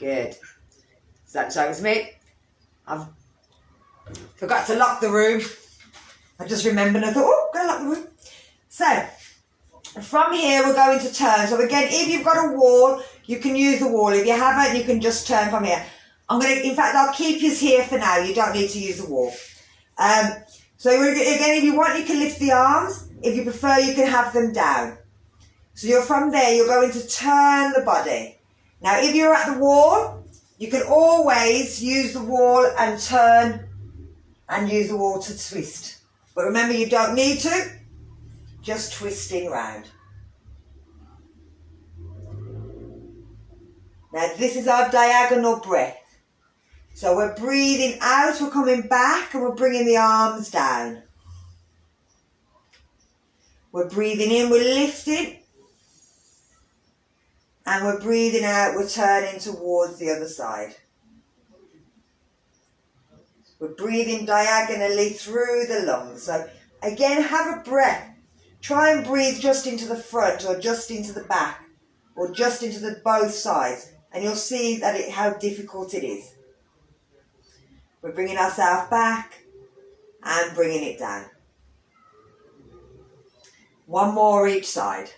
Good. Is that so with me? I've forgot to lock the room. I just remembered and I thought, oh, go lock the room. So, from here we're going to turn. So again, if you've got a wall, you can use the wall. If you haven't, you can just turn from here. In fact, I'll keep you here for now. You don't need to use the wall. So again, if you want, you can lift the arms. If you prefer, you can have them down. So you're from there, you're going to turn the body. Now, if you're at the wall, you can always use the wall and turn and use the wall to twist. But remember, you don't need to. Just twisting round. Now, this is our diagonal breath. So we're breathing out, we're coming back, and we're bringing the arms down. We're breathing in, we're lifting. And we're breathing out, we're turning towards the other side. We're breathing diagonally through the lungs. So again, have a breath. Try and breathe just into the front or just into the back or just into the both sides. And you'll see that how difficult it is. We're bringing ourselves back and bringing it down. One more each side.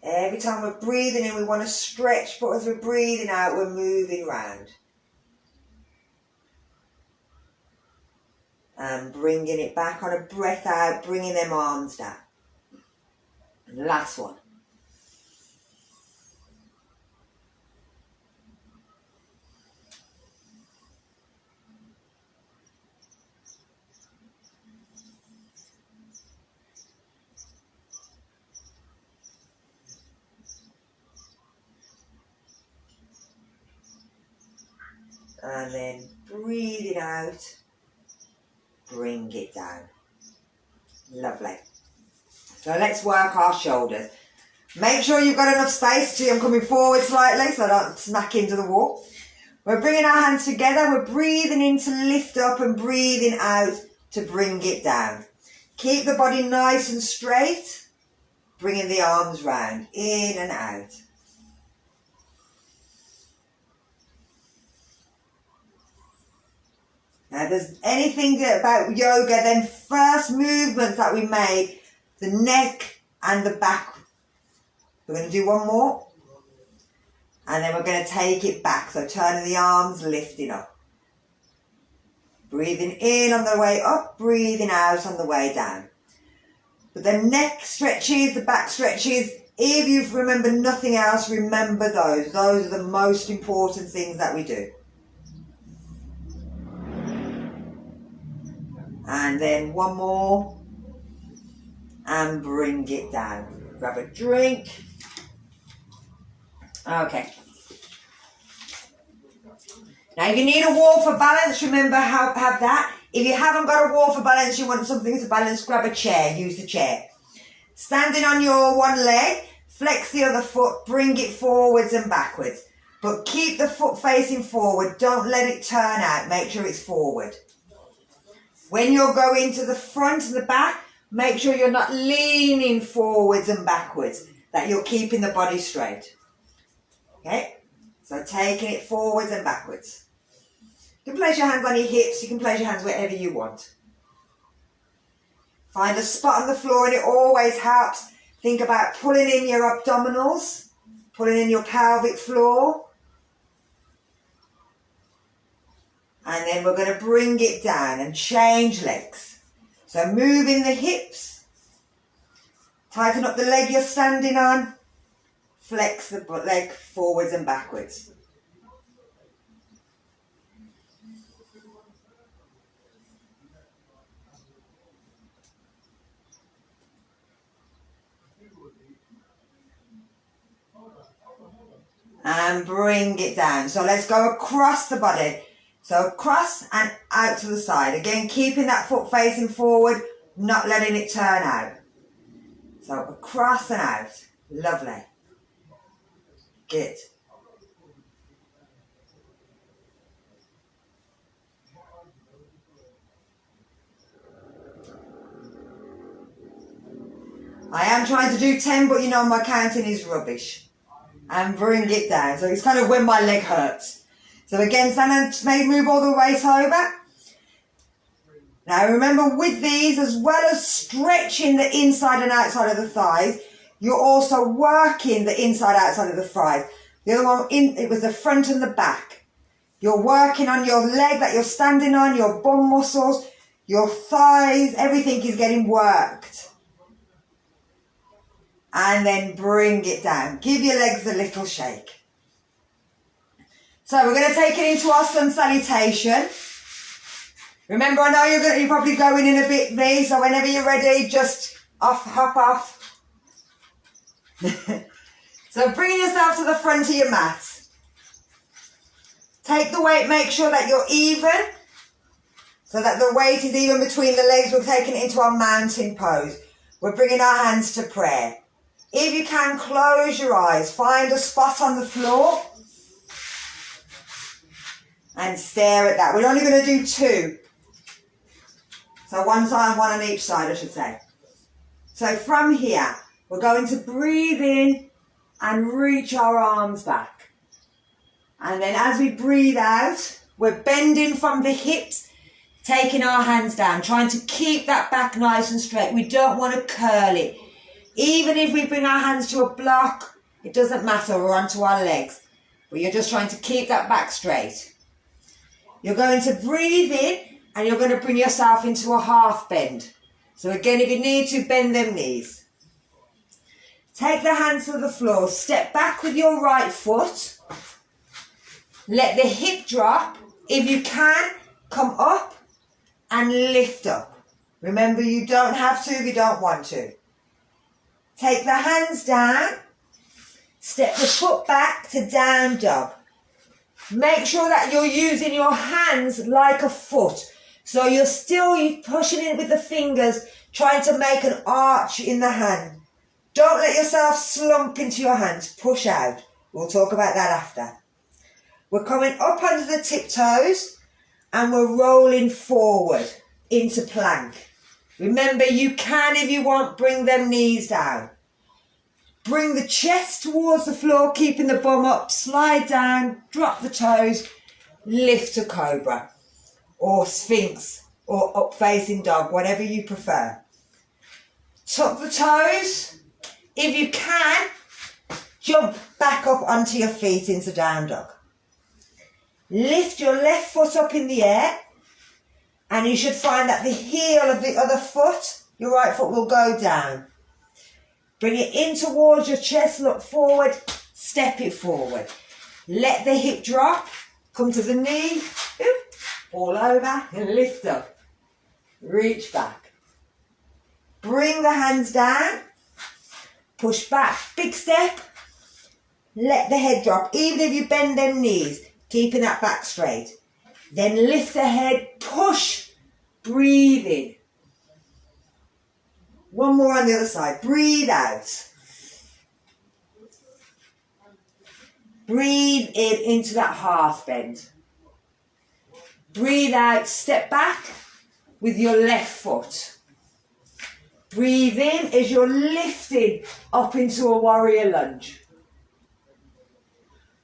Every time we're breathing in, we want to stretch, but as we're breathing out, we're moving round. And bringing it back on a breath out, bringing them arms down. And the last one. And then breathe it out, bring it down. Lovely. So let's work our shoulders. Make sure you've got enough space. See, I'm coming forward slightly so I don't smack into the wall. We're bringing our hands together. We're breathing in to lift up and breathing out to bring it down. Keep the body nice and straight. Bringing the arms round, in and out. Now, if there's anything about yoga, then first movements that we made, the neck and the back. We're going to do one more. And then we're going to take it back. So turning the arms, lifting up. Breathing in on the way up, breathing out on the way down. But the neck stretches, the back stretches, if you remember nothing else, remember those. Those are the most important things that we do. And then one more. And bring it down. Grab a drink. Okay. Now if you need a wall for balance, remember have that. If you haven't got a wall for balance, you want something to balance, grab a chair, use the chair. Standing on your one leg, flex the other foot, bring it forwards and backwards. But keep the foot facing forward, don't let it turn out, make sure it's forward. When you're going to the front and the back, make sure you're not leaning forwards and backwards, that you're keeping the body straight. Okay? So taking it forwards and backwards. You can place your hands on your hips, you can place your hands wherever you want. Find a spot on the floor and it always helps. Think about pulling in your abdominals, pulling in your pelvic floor. And then we're going to bring it down and change legs. So moving the hips. Tighten up the leg you're standing on. Flex the leg forwards and backwards. And bring it down. So let's go across the body. So across and out to the side. Again, keeping that foot facing forward, not letting it turn out. So across and out. Lovely. Good. I am trying to do 10, but you know my counting is rubbish. And bring it down. So it's kind of when my leg hurts. So again, stand and maybe move all the weight over. Now remember, with these, as well as stretching the inside and outside of the thighs, you're also working the inside outside of the thighs. The other one, it was the front and the back. You're working on your leg that you're standing on, your bum muscles, your thighs, everything is getting worked. And then bring it down. Give your legs a little shake. So we're going to take it into our sun salutation. Remember, I know you're probably going in a bit, V, so whenever you're ready, just hop off. So bring yourself to the front of your mat. Take the weight, make sure that you're even, so that the weight is even between the legs. We're taking it into our mountain pose. We're bringing our hands to prayer. If you can, close your eyes. Find a spot on the floor and stare at that. We're only going to do 2. So one side, one on each side, I should say. So from here, we're going to breathe in and reach our arms back. And then as we breathe out, we're bending from the hips, taking our hands down, trying to keep that back nice and straight. We don't want to curl it. Even if we bring our hands to a block, it doesn't matter, we're onto our legs. But you're just trying to keep that back straight. You're going to breathe in and you're going to bring yourself into a half bend. So again, if you need to, bend them knees. Take the hands to the floor, step back with your right foot. Let the hip drop. If you can, come up and lift up. Remember, you don't have to if you don't want to. Take the hands down. Step the foot back to down dog. Make sure that you're using your hands like a foot. So you're pushing it with the fingers, trying to make an arch in the hand. Don't let yourself slump into your hands. Push out. We'll talk about that after. We're coming up onto the tiptoes and we're rolling forward into plank. Remember, you can, if you want, bring them knees down. Bring the chest towards the floor, keeping the bum up. Slide down, drop the toes, lift to cobra or sphinx or up facing dog, whatever you prefer. Tuck the toes. If you can, jump back up onto your feet into down dog. Lift your left foot up in the air and you should find that the heel of the other foot, your right foot, will go down. Bring it in towards your chest, look forward, step it forward. Let the hip drop, come to the knee, fall over and lift up. Reach back. Bring the hands down, push back, big step. Let the head drop, even if you bend them knees, keeping that back straight. Then lift the head, push, breathe in. One more on the other side. Breathe out. Breathe in into that half bend. Breathe out, step back with your left foot. Breathe in as you're lifting up into a warrior lunge.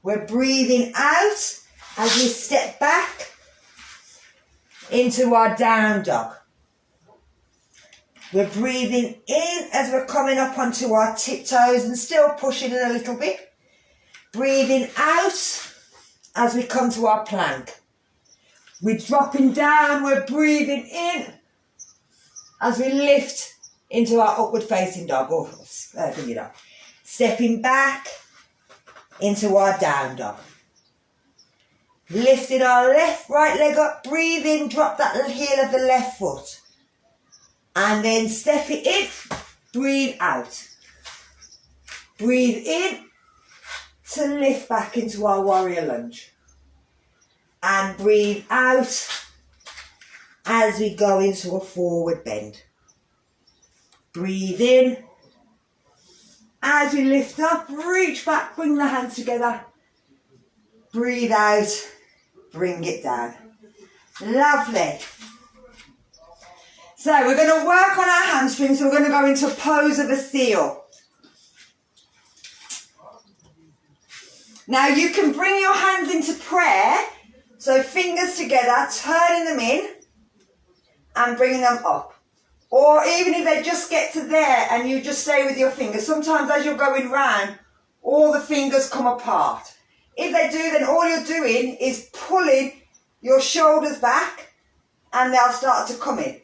We're breathing out as we step back into our down dog. We're breathing in as we're coming up onto our tiptoes and still pushing in a little bit. Breathing out as we come to our plank. We're dropping down, we're breathing in as we lift into our upward facing dog. Bring it up. Stepping back into our down dog. Lifting our right leg up, breathe in, drop that heel of the left foot. And then step it in, breathe out. Breathe in to lift back into our warrior lunge. And breathe out as we go into a forward bend. Breathe in as we lift up, reach back, bring the hands together. Breathe out, bring it down. Lovely. So we're going to work on our hamstrings. So we're going to go into a pose of a seal. Now you can bring your hands into prayer. So fingers together, turning them in and bringing them up. Or even if they just get to there and you just stay with your fingers. Sometimes as you're going round, all the fingers come apart. If they do, then all you're doing is pulling your shoulders back and they'll start to come in.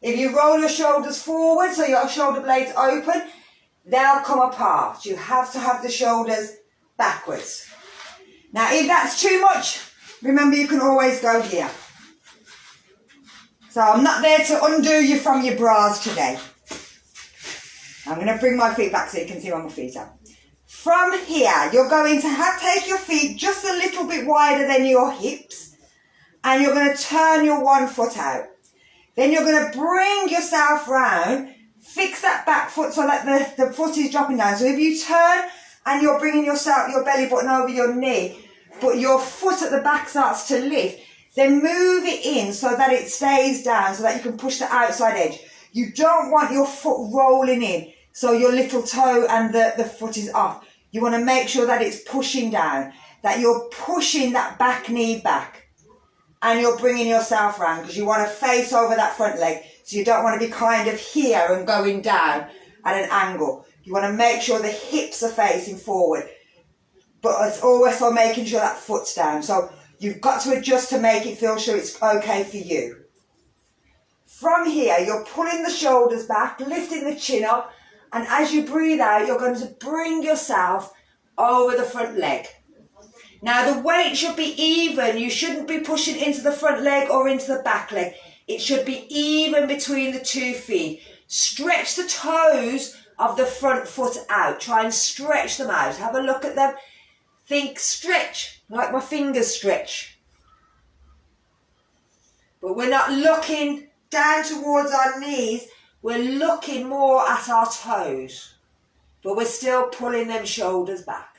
If you roll your shoulders forward so your shoulder blades open, they'll come apart. You have to have the shoulders backwards. Now if that's too much, remember you can always go here. So I'm not there to undo you from your bras today. I'm going to bring my feet back so you can see where my feet are. From here, you're going to take your feet just a little bit wider than your hips. And you're going to turn your one foot out. Then you're going to bring yourself round, fix that back foot so that the foot is dropping down. So if you turn and you're bringing your belly button over your knee, but your foot at the back starts to lift, then move it in so that it stays down so that you can push the outside edge. You don't want your foot rolling in so your little toe and the foot is off. You want to make sure that it's pushing down, that you're pushing that back knee back. And you're bringing yourself round because you want to face over that front leg. So you don't want to be kind of here and going down at an angle. You want to make sure the hips are facing forward. But it's also making sure that foot's down. So you've got to adjust to make it feel sure it's okay for you. From here, you're pulling the shoulders back, lifting the chin up. And as you breathe out, you're going to bring yourself over the front leg. Now the weight should be even. You shouldn't be pushing into the front leg or into the back leg. It should be even between the 2 feet. Stretch the toes of the front foot out. Try and stretch them out. Have a look at them. Think stretch, like my fingers stretch. But we're not looking down towards our knees. We're looking more at our toes. But we're still pulling them shoulders back.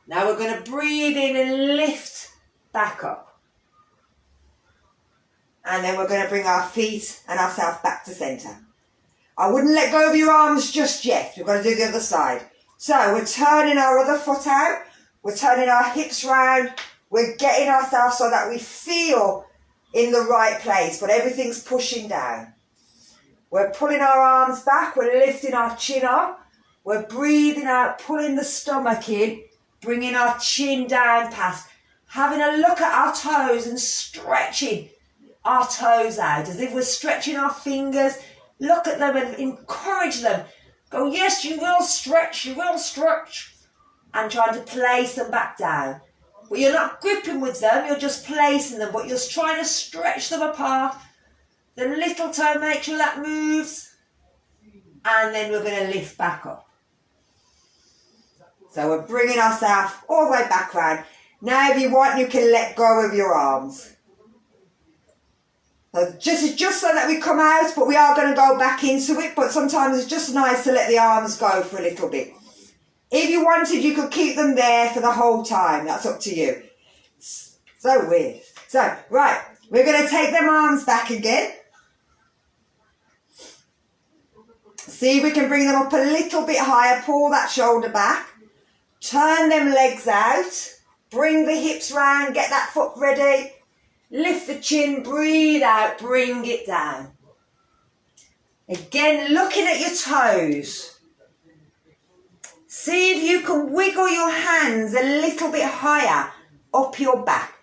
Now we're going to breathe in and lift back up. And then we're going to bring our feet and ourselves back to centre. I wouldn't let go of your arms just yet. We're going to do the other side. So we're turning our other foot out. We're turning our hips round. We're getting ourselves so that we feel in the right place, but everything's pushing down. We're pulling our arms back. We're lifting our chin up. We're breathing out, pulling the stomach in. Bringing our chin down past, having a look at our toes and stretching our toes out as if we're stretching our fingers. Look at them and encourage them. Go, yes, you will stretch, and trying to place them back down. But you're not gripping with them, you're just placing them, but you're trying to stretch them apart. The little toe, make sure that moves, and then we're going to lift back up. So we're bringing ourselves all the way back round. Now if you want, you can let go of your arms. So just so that we come out, but we are going to go back into it. But sometimes it's just nice to let the arms go for a little bit. If you wanted, you could keep them there for the whole time. That's up to you. So weird. So, right, we're going to take them arms back again. See if we can bring them up a little bit higher. Pull that shoulder back. Turn them legs out, bring the hips round, get that foot ready, lift the chin, breathe out, bring it down. Again, looking at your toes. See if you can wiggle your hands a little bit higher up your back.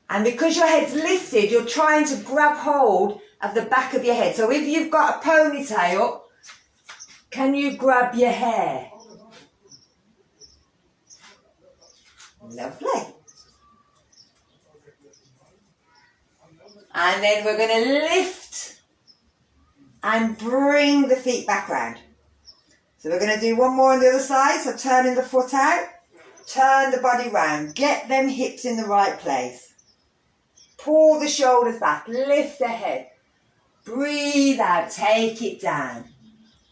And because your head's lifted, you're trying to grab hold of the back of your head. So if you've got a ponytail, can you grab your hair? Lovely. And then we're going to lift and bring the feet back round. So we're going to do one more on the other side. So turning the foot out, turn the body round, get them hips in the right place. Pull the shoulders back, lift the head. Breathe out, take it down.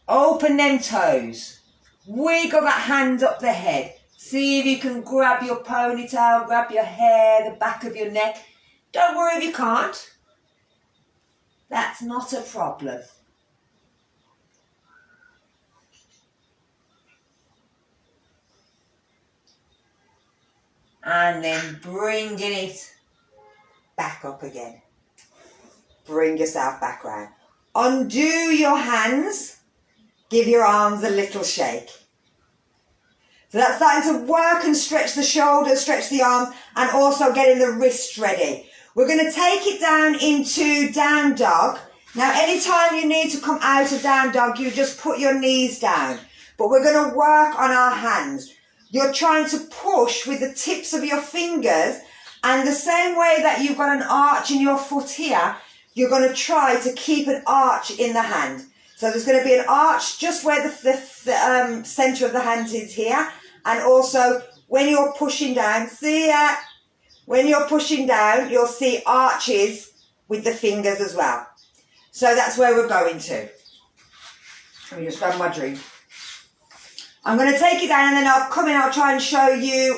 Open them toes. Wiggle that hand up the head. See if you can grab your ponytail, grab your hair, the back of your neck. Don't worry if you can't. That's not a problem. And then bringing it back up again. Bring yourself back round. Undo your hands. Give your arms a little shake. So that's starting to work and stretch the shoulders, stretch the arms, and also getting the wrists ready. We're going to take it down into down dog. Now, anytime you need to come out of down dog, you just put your knees down. But we're going to work on our hands. You're trying to push with the tips of your fingers, and the same way that you've got an arch in your foot here, you're going to try to keep an arch in the hand. So there's going to be an arch just where the centre of the hand is here, and also when you're pushing down, see ya? When you're pushing down, you'll see arches with the fingers as well. So that's where we're going to. Let me just grab my drink. I'm going to take it down and then I'll come in, I'll try and show you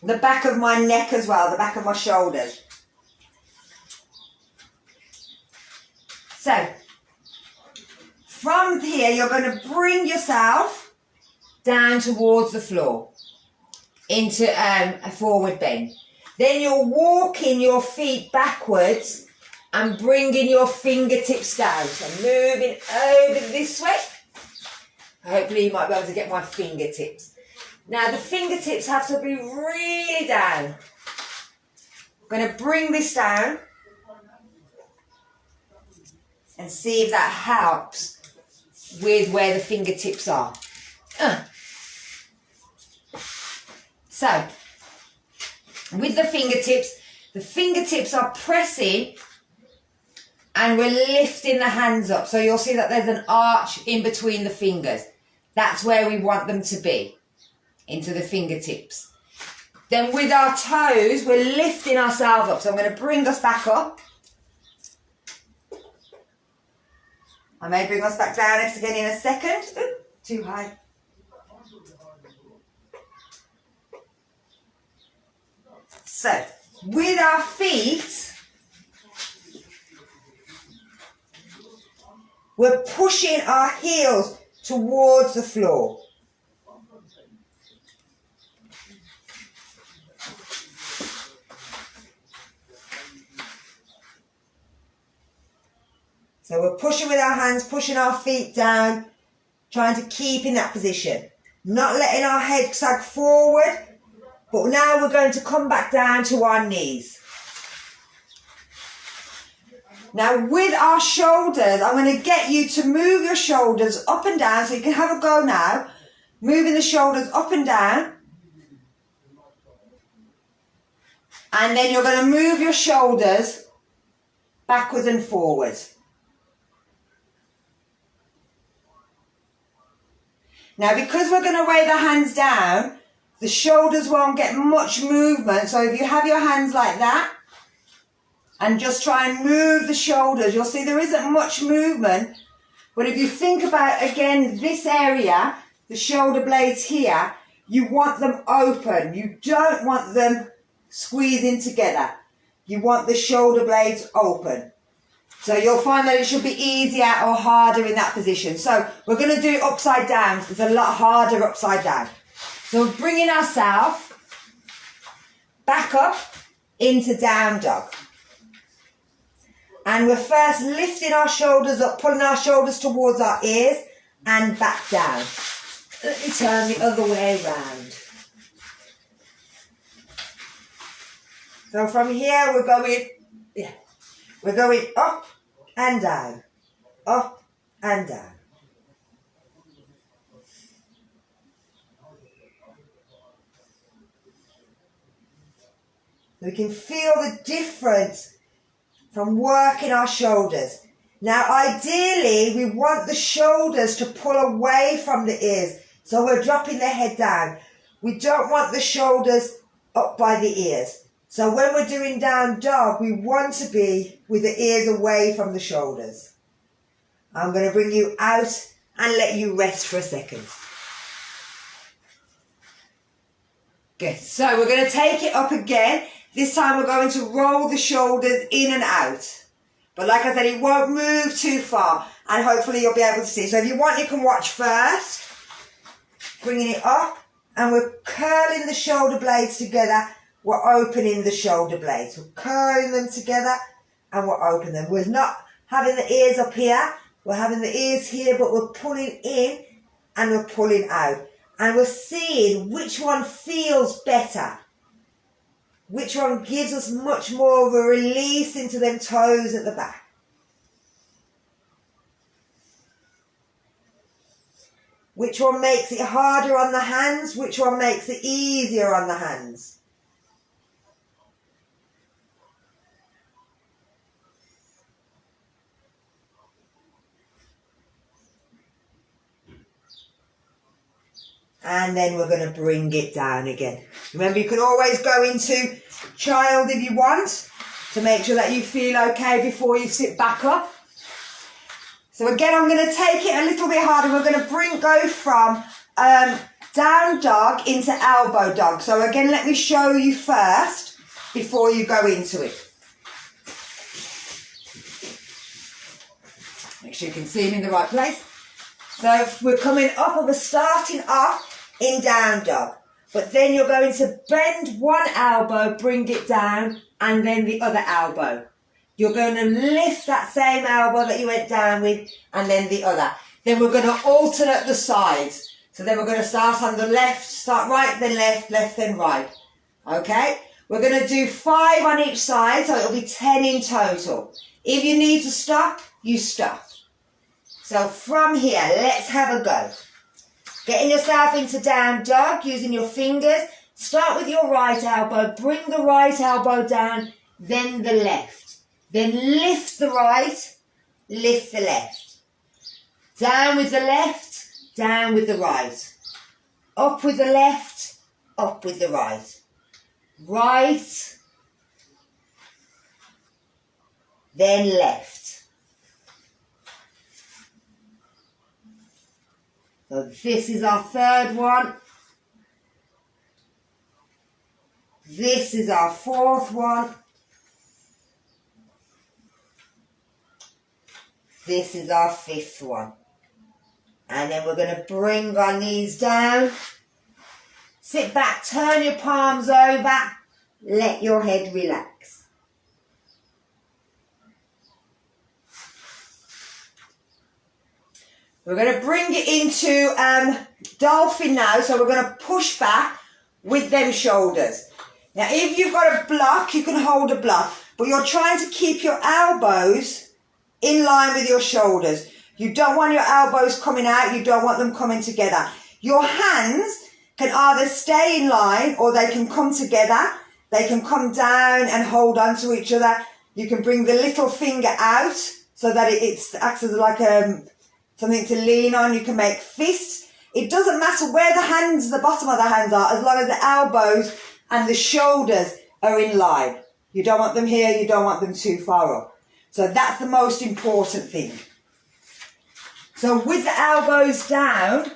the back of my neck as well, the back of my shoulders. So, from here, you're going to bring yourself down towards the floor into a forward bend. Then you're walking your feet backwards and bringing your fingertips down. So moving over this way. Hopefully you might be able to get my fingertips. Now the fingertips have to be really down. I'm going to bring this down and see if that helps with where the fingertips are. So, with the fingertips are pressing and we're lifting the hands up. So you'll see that there's an arch in between the fingers. That's where we want them to be, into the fingertips. Then with our toes, we're lifting ourselves up. So I'm going to bring us back up. I may bring us back down again in a second. Ooh, too high. So, with our feet, we're pushing our heels towards the floor. So we're pushing with our hands, pushing our feet down, trying to keep in that position. Not letting our head sag forward, but now we're going to come back down to our knees. Now with our shoulders, I'm going to get you to move your shoulders up and down, so you can have a go now. Moving the shoulders up and down. And then you're going to move your shoulders backwards and forwards. Now, because we're going to weigh the hands down, the shoulders won't get much movement. So if you have your hands like that and just try and move the shoulders, you'll see there isn't much movement. But if you think about, again, this area, the shoulder blades here, you want them open. You don't want them squeezing together. You want the shoulder blades open. So you'll find that it should be easier or harder in that position. So we're going to do it upside down. It's a lot harder upside down. So we're bringing ourselves back up into down dog. And we're first lifting our shoulders up, pulling our shoulders towards our ears and back down. Let me turn the other way around. So from here we're going up and down, up and down. We can feel the difference from working our shoulders. Now ideally we want the shoulders to pull away from the ears, so we're dropping the head down. We don't want the shoulders up by the ears. So when we're doing down dog, we want to be with the ears away from the shoulders. I'm going to bring you out and let you rest for a second. Good. So we're going to take it up again. This time we're going to roll the shoulders in and out. But like I said, it won't move too far, and hopefully you'll be able to see. So if you want, you can watch first. Bringing it up, and we're curling the shoulder blades together. We're opening the shoulder blades. We're curling them together, and we're opening them. We're not having the ears up here. We're having the ears here, but we're pulling in and we're pulling out. And we're seeing which one feels better. Which one gives us much more of a release into them toes at the back. Which one makes it harder on the hands? Which one makes it easier on the hands? And then we're going to bring it down again. Remember, you can always go into child if you want, to make sure that you feel okay before you sit back up. So again, I'm going to take it a little bit harder. We're going to go from down dog into elbow dog. So again, let me show you first before you go into it. Make sure you can see me in the right place. So we're coming up, and we're starting off in down dog. But then you're going to bend one elbow, bring it down, and then the other elbow. You're going to lift that same elbow that you went down with, and then the other. Then we're going to alternate the sides. So then we're going to start on the left, start right, then left, left, then right. Okay? We're going to do 5 on each side, so it'll be 10 in total. If you need to stop, you stop. So from here, let's have a go. Getting yourself into down dog, using your fingers. Start with your right elbow, bring the right elbow down, then the left. Then lift the right, lift the left. Down with the left, down with the right. Up with the left, up with the right. Right, then left. So this is our third one. This is our fourth one. This is our fifth one. And then we're going to bring our knees down. Sit back, turn your palms over. Let your head relax. We're going to bring it into dolphin now. So we're going to push back with them shoulders. Now if you've got a block, you can hold a block. But you're trying to keep your elbows in line with your shoulders. You don't want your elbows coming out. You don't want them coming together. Your hands can either stay in line or they can come together. They can come down and hold on to each other. You can bring the little finger out so that it acts as like something to lean on. You can make fists. It doesn't matter where the hands, the bottom of the hands are, as long as the elbows and the shoulders are in line. You don't want them here. You don't want them too far up. So that's the most important thing. So with the elbows down,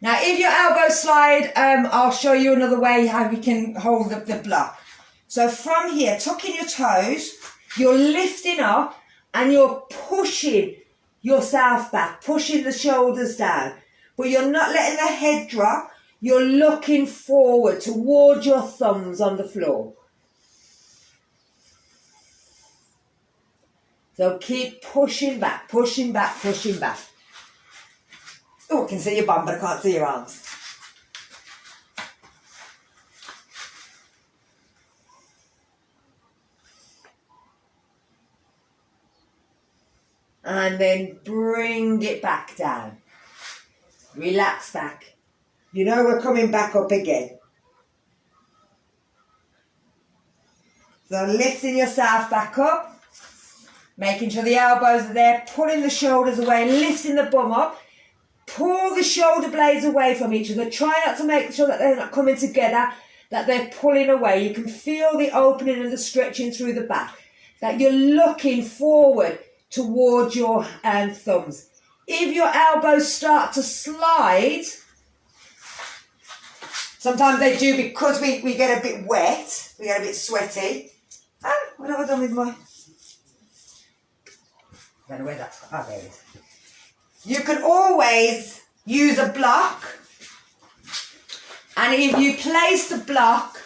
now if your elbows slide, I'll show you another way how we can hold the block. So from here, tucking your toes, you're lifting up and you're pushing yourself back, pushing the shoulders down. But you're not letting the head drop, you're looking forward towards your thumbs on the floor. So keep pushing back, pushing back, pushing back. Oh, I can see your bum, but I can't see your arms. And then bring it back down. Relax back. You know we're coming back up again. So lifting yourself back up. Making sure the elbows are there, pulling the shoulders away, lifting the bum up. Pull the shoulder blades away from each other. Try not to make sure that they're not coming together, that they're pulling away. You can feel the opening and the stretching through the back. That you're looking forward towards your thumbs. If your elbows start to slide, Sometimes they do, because we get a bit wet, we get a bit sweaty. Oh, what have I done with my... I don't know where that's gone. Oh, there it is. You can always use a block, and if you place the block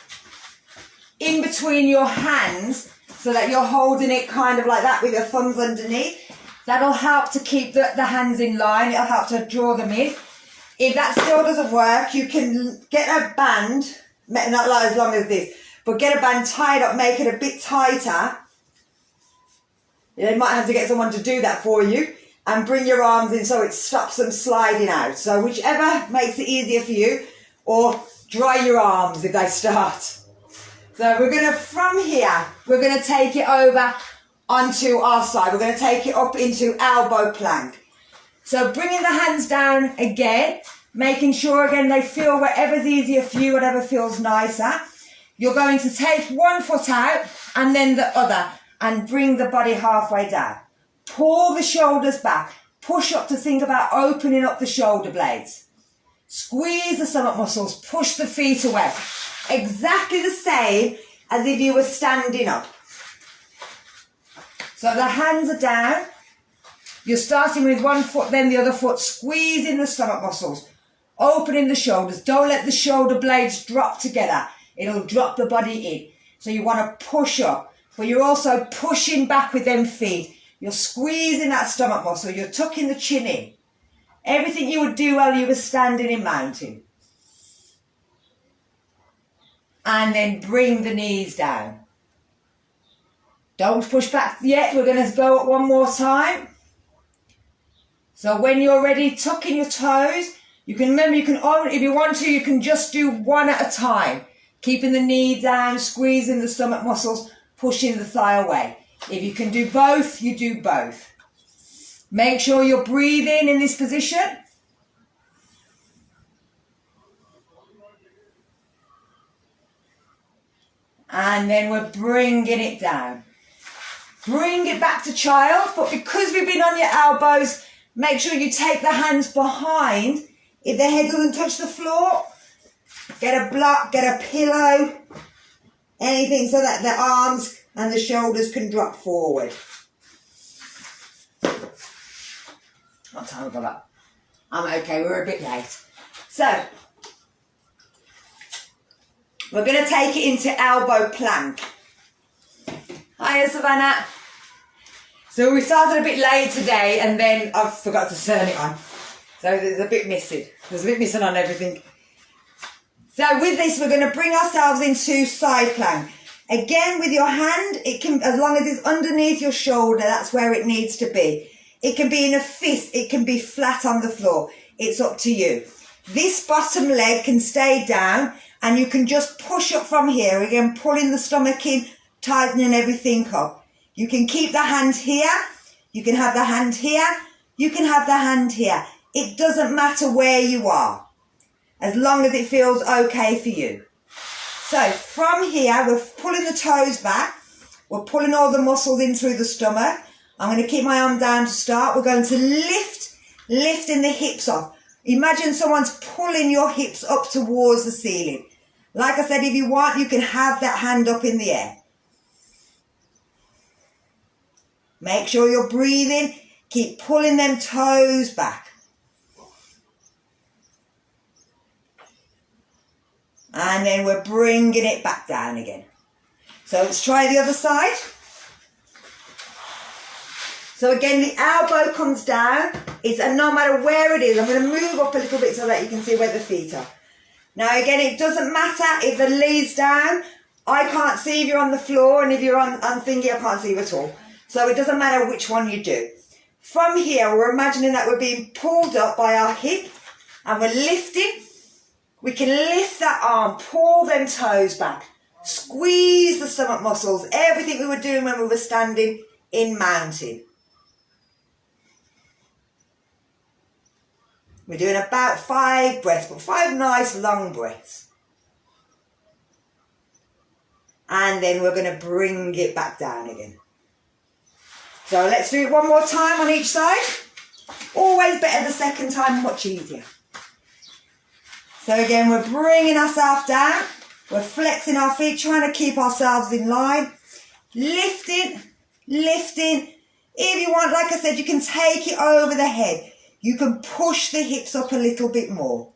in between your hands so that you're holding it kind of like that with your thumbs underneath, that'll help to keep the hands in line. It'll help to draw them in. If that still doesn't work, you can get a band, not like as long as this, but get a band tied up, make it a bit tighter. You might have to get someone to do that for you, and bring your arms in so it stops them sliding out. So whichever makes it easier for you, or dry your arms if they start. So we're going to, from here, we're going to take it over onto our side. We're going to take it up into elbow plank. So bringing the hands down again, making sure again they feel wherever's easier for you, whatever feels nicer. You're going to take one foot out and then the other and bring the body halfway down. Pull the shoulders back. Push up to think about opening up the shoulder blades. Squeeze the stomach muscles. Push the feet away. Exactly the same as if you were standing up. So the hands are down. You're starting with one foot, then the other foot, squeezing the stomach muscles, opening the shoulders. Don't let the shoulder blades drop together. It'll drop the body in. So you want to push up, but you're also pushing back with them feet. You're squeezing that stomach muscle. You're tucking the chin in. Everything you would do while you were standing in mountain. And then bring the knees down. Don't push back yet. We're going to go up one more time. So when you're ready, tucking your toes. You can remember, if you want to, you can just do one at a time. Keeping the knee down, squeezing the stomach muscles, pushing the thigh away. If you can do both, you do both. Make sure you're breathing in this position. And then we're bringing it down. Bring it back to child, but because we've been on your elbows, make sure you take the hands behind. If the head doesn't touch the floor, get a block, get a pillow, anything so that the arms and the shoulders can drop forward. What time have we got? I'm okay, we're a bit late. So, we're going to take it into elbow plank. Hiya, Savannah. So we started a bit late today and then I forgot to turn it on. So there's a bit missing. There's a bit missing on everything. So with this, we're going to bring ourselves into side plank. Again, with your hand, it can, as long as it's underneath your shoulder, that's where it needs to be. It can be in a fist. It can be flat on the floor. It's up to you. This bottom leg can stay down and you can just push up from here. Again, pulling the stomach in, tightening everything up. You can keep the hand here. You can have the hand here. You can have the hand here. It doesn't matter where you are, as long as it feels okay for you. So from here, we're pulling the toes back. We're pulling all the muscles in through the stomach. I'm going to keep my arm down to start. We're going to lifting the hips off. Imagine someone's pulling your hips up towards the ceiling. Like I said, if you want, you can have that hand up in the air. Make sure you're breathing. Keep pulling them toes back. And then we're bringing it back down again. So let's try the other side. So again, the elbow comes down. And no matter where it is, I'm going to move up a little bit so that you can see where the feet are. Now again, it doesn't matter if the knee's down. I can't see if you're on the floor, and if you're on thingy, I can't see you at all. So it doesn't matter which one you do. From here, we're imagining that we're being pulled up by our hip and we're lifting. We can lift that arm, pull them toes back, squeeze the stomach muscles, everything we were doing when we were standing in mountain. We're doing about 5 breaths, but 5 nice long breaths. And then we're going to bring it back down again. So let's do it one more time on each side. Always better the second time, much easier. So again, we're bringing ourselves down. We're flexing our feet, trying to keep ourselves in line. Lifting, lifting. If you want, like I said, you can take it over the head. You can push the hips up a little bit more.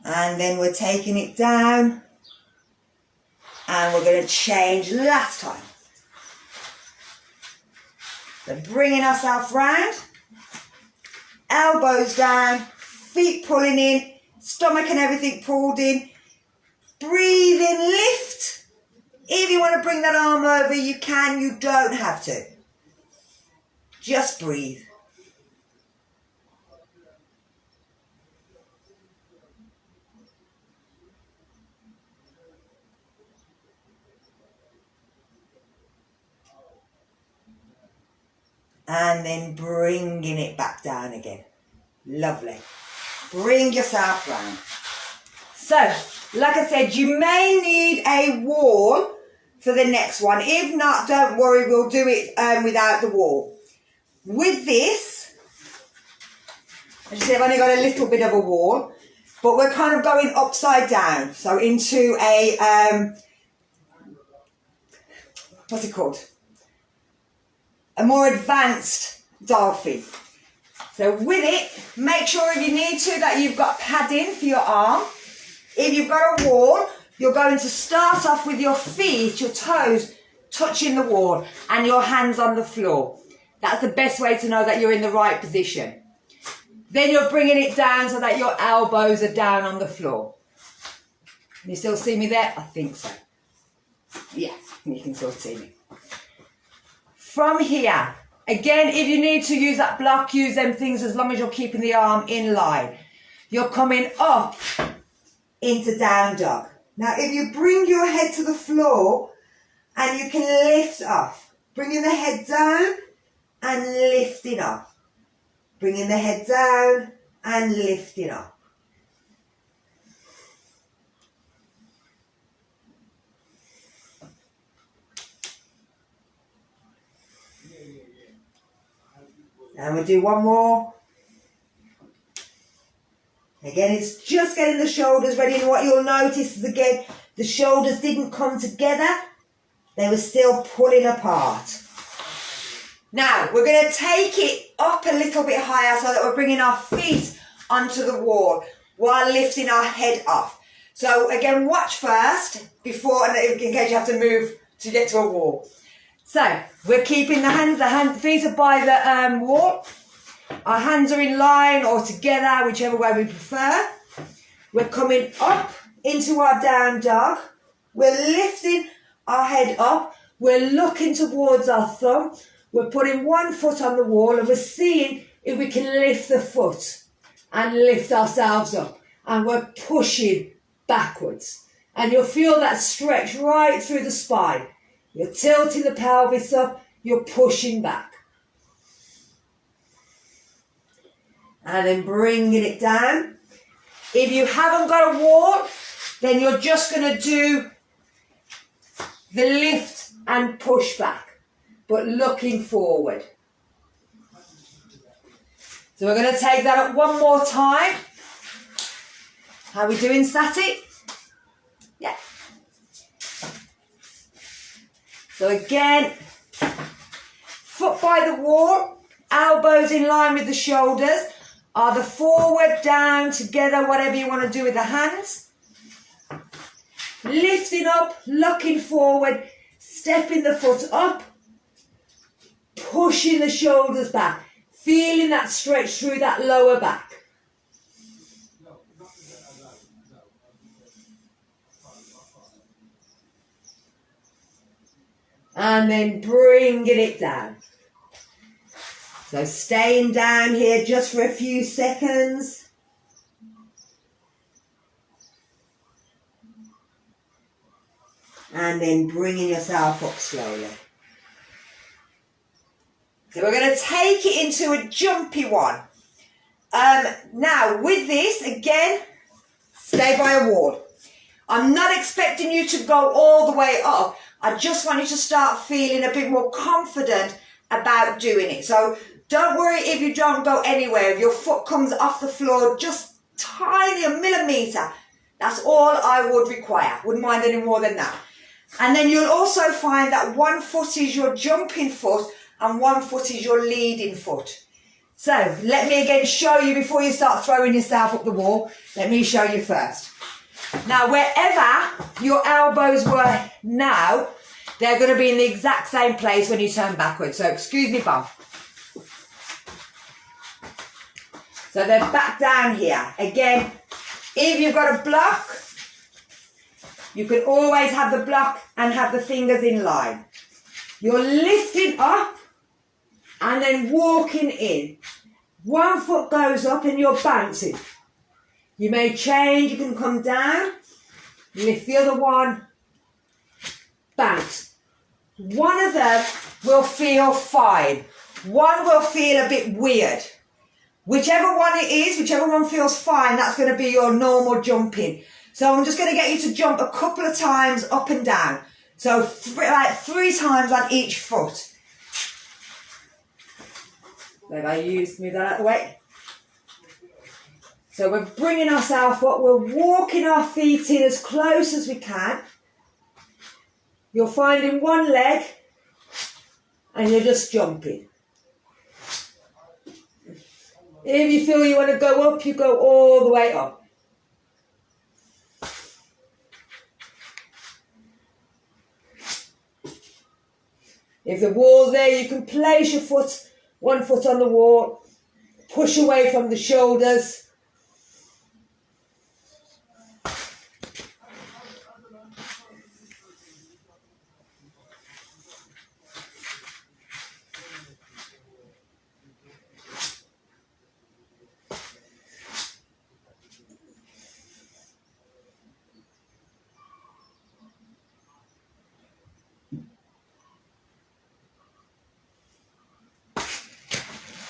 And then we're taking it down. And we're going to change last time. So bringing ourselves round. Elbows down. Feet pulling in. Stomach and everything pulled in. Breathe in, lift. If you want to bring that arm over, you can. You don't have to. Just breathe. And then bringing it back down again. Lovely. Bring yourself round. So, like I said, you may need a wall for the next one. If not, don't worry, we'll do it without the wall. With this, as you see, I've only got a little bit of a wall, but we're kind of going upside down. So into a, what's it called? A more advanced dolphin. So with it, make sure if you need to that you've got padding for your arm. If you've got a wall, you're going to start off with your feet, your toes touching the wall and your hands on the floor. That's the best way to know that you're in the right position. Then you're bringing it down so that your elbows are down on the floor. Can you still see me there? I think so. Yeah, you can still see me. From here, again, if you need to use that block, use them things as long as you're keeping the arm in line. You're coming up into down dog. Now, if you bring your head to the floor and you can lift off, bringing the head down and lifting off. Bringing the head down and lifting off. And we'll do one more. Again, it's just getting the shoulders ready. And what you'll notice is, again, the shoulders didn't come together. They were still pulling apart. Now, we're going to take it up a little bit higher so that we're bringing our feet onto the wall while lifting our head off. So, again, watch first before, in case you have to move to get to a wall. So, we're keeping the feet are by the wall. Our hands are in line or together, whichever way we prefer. We're coming up into our down dog. We're lifting our head up. We're looking towards our thumb. We're putting one foot on the wall and we're seeing if we can lift the foot and lift ourselves up. And we're pushing backwards. And you'll feel that stretch right through the spine. You're tilting the pelvis up, you're pushing back. And then bringing it down. If you haven't got a wall, then you're just going to do the lift and push back, but looking forward. So we're going to take that up one more time. How are we doing, Sati? Yeah. So again, foot by the wall, elbows in line with the shoulders, either forward, down, together, whatever you want to do with the hands. Lifting up, looking forward, stepping the foot up, pushing the shoulders back, feeling that stretch through that lower back. And then bringing it down. So staying down here just for a few seconds. And then bringing yourself up slowly. So we're going to take it into a jumpy one. Now with this, again, stay by a wall. I'm not expecting you to go all the way up. I just want you to start feeling a bit more confident about doing it. So don't worry if you don't go anywhere. If your foot comes off the floor just tiny, a millimetre, that's all I would require. Wouldn't mind any more than that. And then you'll also find that one foot is your jumping foot and one foot is your leading foot. So let me again show you before you start throwing yourself up the wall. Let me show you first. Now, wherever your elbows were now, they're going to be in the exact same place when you turn backwards. So excuse me, Bob. So they're back down here. Again, if you've got a block, you can always have the block and have the fingers in line. You're lifting up and then walking in. One foot goes up and you're bouncing. You may change, you can come down, lift the other one, bounce. One of them will feel fine. One will feel a bit weird. Whichever one it is, whichever one feels fine, that's going to be your normal jumping. So I'm just going to get you to jump a couple of times up and down. So like 3 times on each foot. Maybe I move that out of the way. So we're bringing ourselves up, we're walking our feet in as close as we can. You're finding one leg and you're just jumping. If you feel you want to go up, you go all the way up. If the wall's there, you can place your foot, one foot on the wall, push away from the shoulders.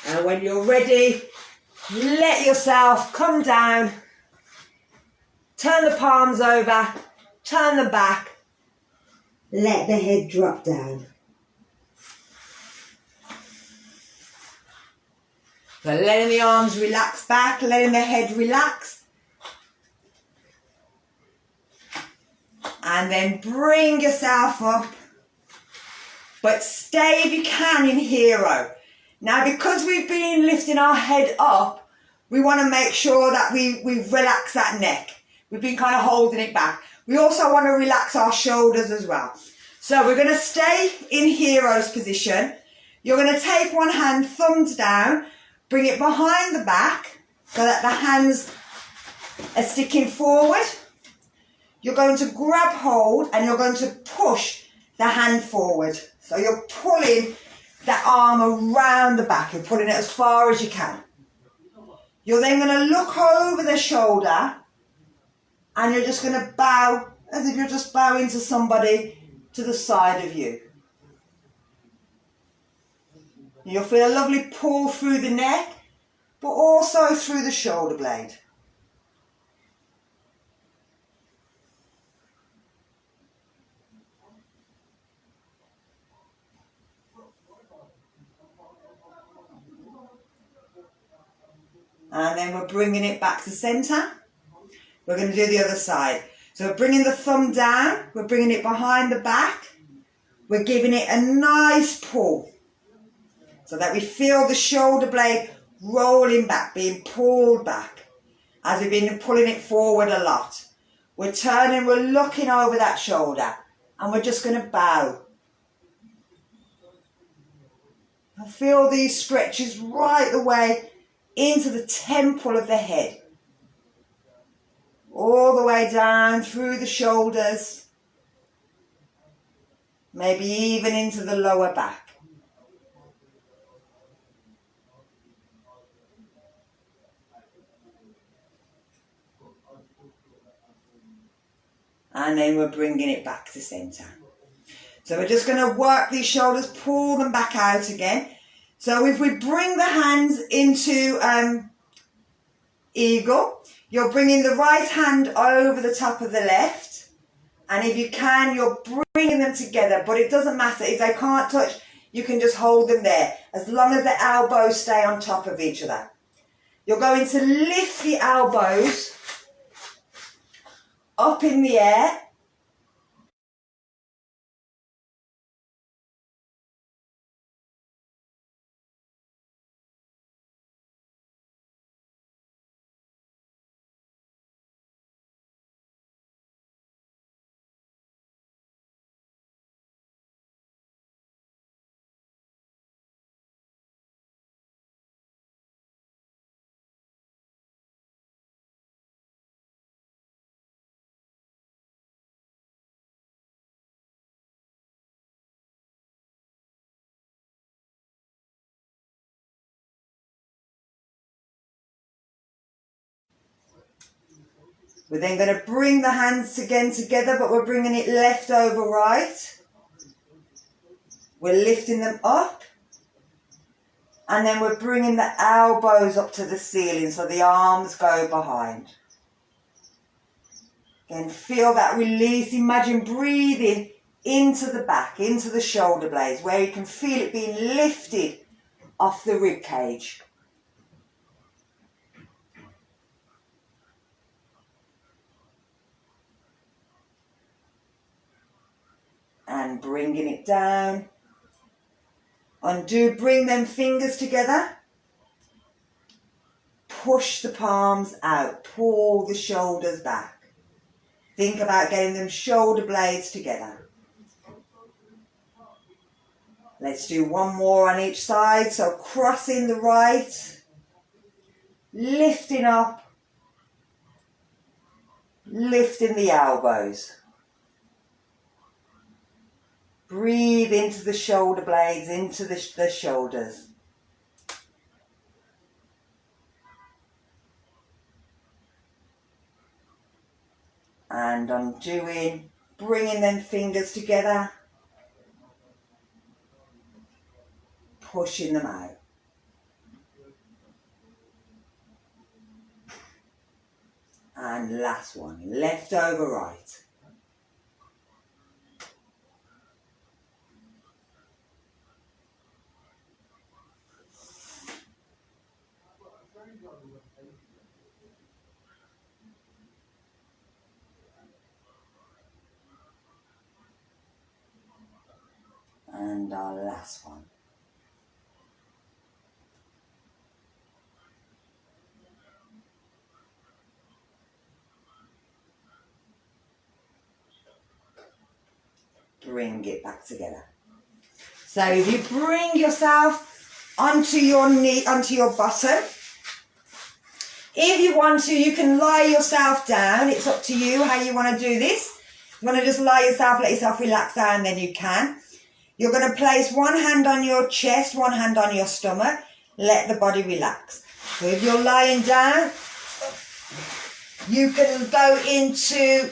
And when you're ready, let yourself come down, turn the palms over, turn them back, let the head drop down. So letting the arms relax back, letting the head relax. And then bring yourself up, but stay if you can in hero. Now, because we've been lifting our head up, we want to make sure that we relax that neck. We've been kind of holding it back. We also want to relax our shoulders as well. So we're going to stay in hero's position. You're going to take one hand, thumbs down, bring it behind the back so that the hands are sticking forward. You're going to grab hold and you're going to push the hand forward. So you're pulling the arm around the back. You're pulling it as far as you can. You're then going to look over the shoulder and you're just going to bow as if you're just bowing to somebody to the side of you. You'll feel a lovely pull through the neck, but also through the shoulder blade. And then we're bringing it back to centre. We're going to do the other side. So we're bringing the thumb down. We're bringing it behind the back. We're giving it a nice pull so that we feel the shoulder blade rolling back, being pulled back as we've been pulling it forward a lot. We're turning, we're looking over that shoulder and we're just going to bow. I feel these stretches right the way into the temple of the head. All the way down through the shoulders. Maybe even into the lower back. And then we're bringing it back to centre. So we're just going to work these shoulders, pull them back out again. So if we bring the hands into eagle. You're bringing the right hand over the top of the left, and if you can, you're bringing them together, but it doesn't matter. If they can't touch, you can just hold them there, as long as the elbows stay on top of each other. You're going to lift the elbows up in the air. We're then going to bring the hands again together, but we're bringing it left over right. We're lifting them up. And then we're bringing the elbows up to the ceiling so the arms go behind. Again, feel that release. Imagine breathing into the back, into the shoulder blades, where you can feel it being lifted off the rib cage. And bringing it down. Undo, bring them fingers together. Push the palms out, pull the shoulders back. Think about getting them shoulder blades together. Let's do one more on each side. So crossing the right, lifting up, lifting the elbows. Breathe into the shoulder blades, into the shoulders. And undoing, bringing them fingers together, pushing them out. And last one, left over right. And our last one. Bring it back together. So if you bring yourself onto your knee, onto your bottom. If you want to, you can lie yourself down. It's up to you how you want to do this. If you want to just lie yourself, let yourself relax down, then you can. You're going to place one hand on your chest, one hand on your stomach. Let the body relax. So if you're lying down, you can go into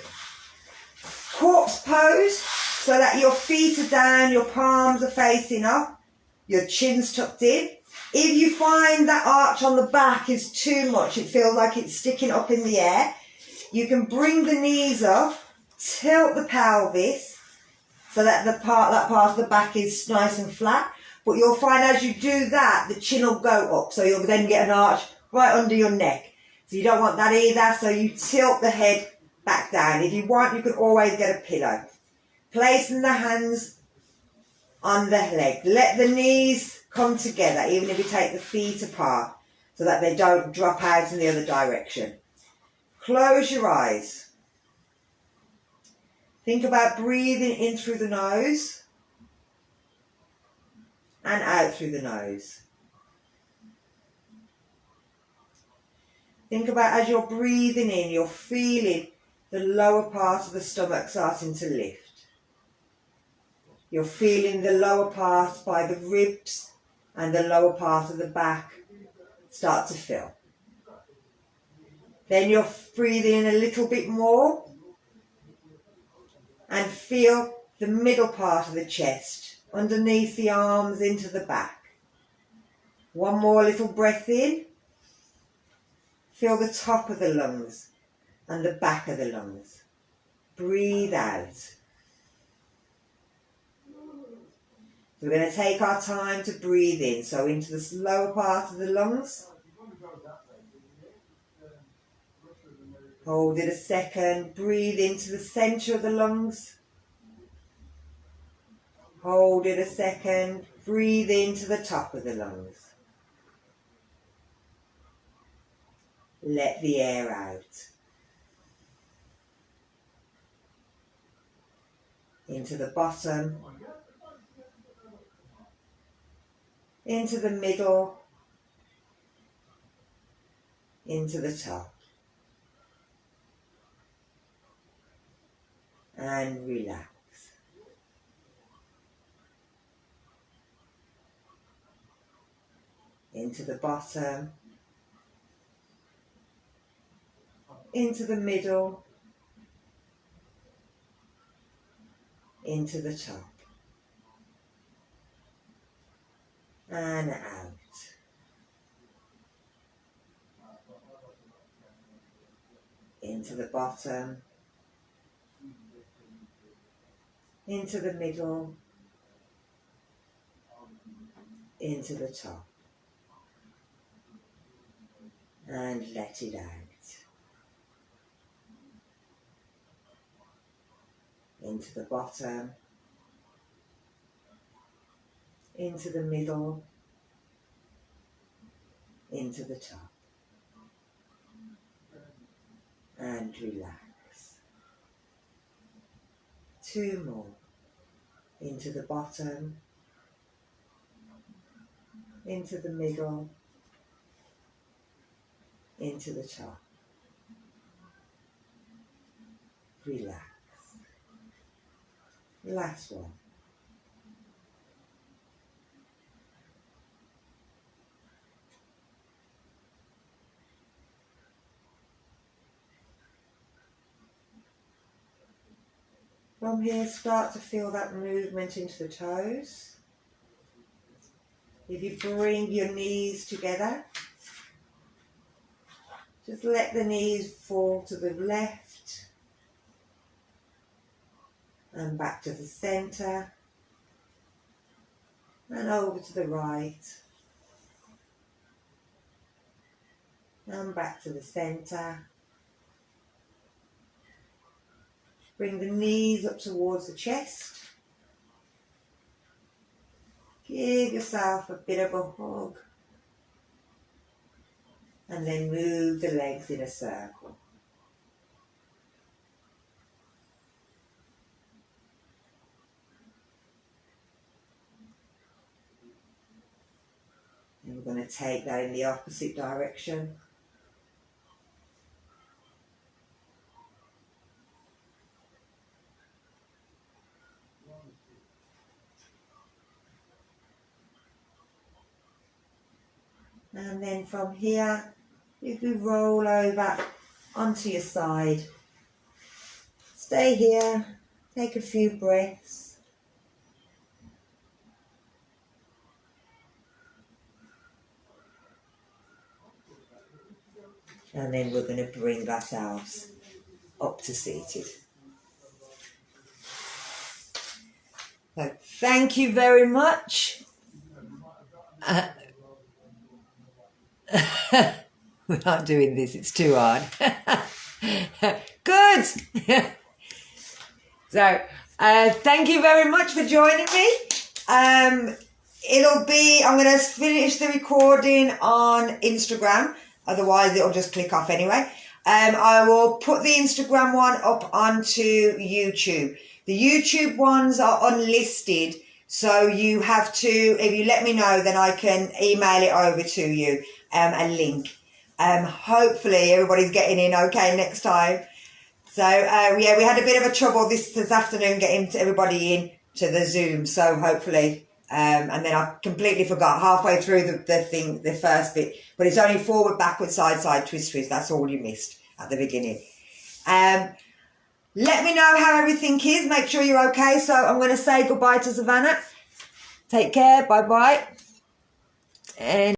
corpse pose so that your feet are down, your palms are facing up, your chin's tucked in. If you find that arch on the back is too much, it feels like it's sticking up in the air, you can bring the knees up, tilt the pelvis, so that that part of the back is nice and flat. But you'll find as you do that, the chin will go up. So you'll then get an arch right under your neck. So you don't want that either. So you tilt the head back down. If you want, you can always get a pillow. Placing the hands on the leg. Let the knees come together, even if you take the feet apart, so that they don't drop out in the other direction. Close your eyes. Think about breathing in through the nose and out through the nose. Think about as you're breathing in, you're feeling the lower part of the stomach starting to lift. You're feeling the lower part by the ribs and the lower part of the back start to fill. Then you're breathing in a little bit more. And feel the middle part of the chest, underneath the arms, into the back. One more little breath in. Feel the top of the lungs and the back of the lungs. Breathe out. So we're going to take our time to breathe in. So into the lower part of the lungs. Hold it a second. Breathe into the centre of the lungs. Hold it a second. Breathe into the top of the lungs. Let the air out. Into the bottom. Into the middle. Into the top. And relax. Into the bottom. Into the middle. Into the top. And out. Into the bottom. Into the middle. Into the top. And let it out. Into the bottom. Into the middle. Into the top. And relax. 2 more. Into the bottom. Into the middle. Into the top. Relax. Last one. From here, start to feel that movement into the toes. If you bring your knees together, just let the knees fall to the left and back to the centre and over to the right and back to the centre. Bring the knees up towards the chest. Give yourself a bit of a hug. And then move the legs in a circle. And we're going to take that in the opposite direction. And then from here, if you roll over onto your side, stay here, take a few breaths. And then we're going to bring ourselves up to seated. So thank you very much. We're not doing this, it's too hard. Good. So, thank you very much for joining me. I'm going to finish the recording on Instagram, otherwise it'll just click off anyway. I will put the Instagram one up onto YouTube. The YouTube ones are unlisted, so you have to, if you let me know, then I can email it over to you, a link. Hopefully everybody's getting in okay next time. So, yeah, we had a bit of a trouble this afternoon getting everybody in to the Zoom, so hopefully, and then I completely forgot halfway through the first bit, but it's only forward, backward, side, twist, that's all you missed at the beginning. Let me know how everything is, make sure you're okay. So I'm going to say goodbye to Savannah. Take care, bye-bye. And